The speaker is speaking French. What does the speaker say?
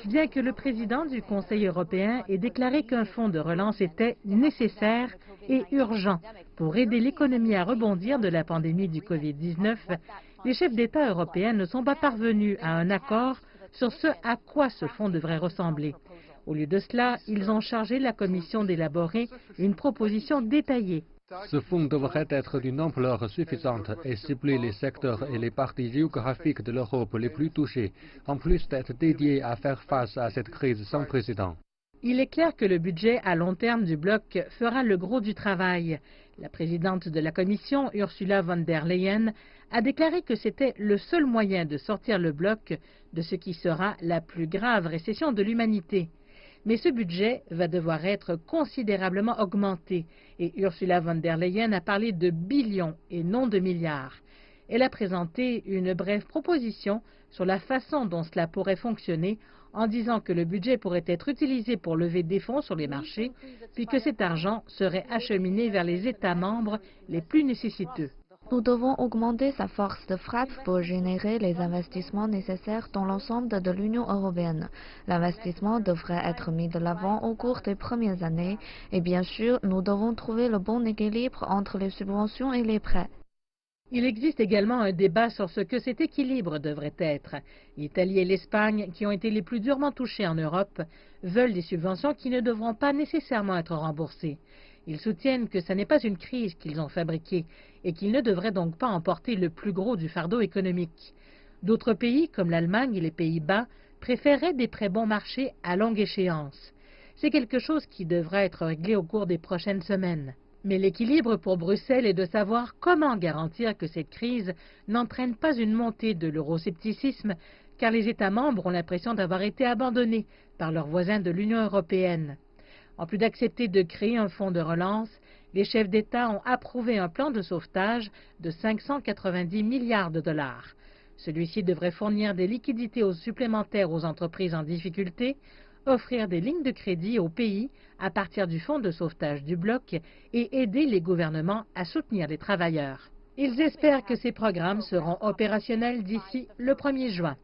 bien que le président du Conseil européen ait déclaré qu'un fonds de relance était nécessaire et urgent pour aider l'économie à rebondir de la pandémie du Covid-19, les chefs d'État européens ne sont pas parvenus à un accord sur ce à quoi ce fonds devrait ressembler. Au lieu de cela, ils ont chargé la Commission d'élaborer une proposition détaillée. Ce fonds devrait être d'une ampleur suffisante et cibler les secteurs et les parties géographiques de l'Europe les plus touchés, en plus d'être dédié à faire face à cette crise sans précédent. Il est clair que le budget à long terme du bloc fera le gros du travail. La présidente de la Commission, Ursula von der Leyen, a déclaré que c'était le seul moyen de sortir le bloc de ce qui sera la plus grave récession de l'humanité. Mais ce budget va devoir être considérablement augmenté et Ursula von der Leyen a parlé de billions et non de milliards. Elle a présenté une brève proposition sur la façon dont cela pourrait fonctionner en disant que le budget pourrait être utilisé pour lever des fonds sur les marchés, puis que cet argent serait acheminé vers les États membres les plus nécessiteux. Nous devons augmenter sa force de frappe pour générer les investissements nécessaires dans l'ensemble de l'Union européenne. L'investissement devrait être mis de l'avant au cours des premières années et bien sûr, nous devons trouver le bon équilibre entre les subventions et les prêts. Il existe également un débat sur ce que cet équilibre devrait être. L'Italie et l'Espagne, qui ont été les plus durement touchés en Europe, veulent des subventions qui ne devront pas nécessairement être remboursées. Ils soutiennent que ce n'est pas une crise qu'ils ont fabriquée et qu'ils ne devraient donc pas emporter le plus gros du fardeau économique. D'autres pays, comme l'Allemagne et les Pays-Bas, préféreraient des prêts bon marché à longue échéance. C'est quelque chose qui devra être réglé au cours des prochaines semaines. Mais l'équilibre pour Bruxelles est de savoir comment garantir que cette crise n'entraîne pas une montée de l'euroscepticisme, car les États membres ont l'impression d'avoir été abandonnés par leurs voisins de l'Union européenne. En plus d'accepter de créer un fonds de relance, les chefs d'État ont approuvé un plan de sauvetage de 590 milliards de dollars. Celui-ci devrait fournir des liquidités supplémentaires aux entreprises en difficulté, offrir des lignes de crédit aux pays à partir du fonds de sauvetage du bloc et aider les gouvernements à soutenir les travailleurs. Ils espèrent que ces programmes seront opérationnels d'ici le 1er juin.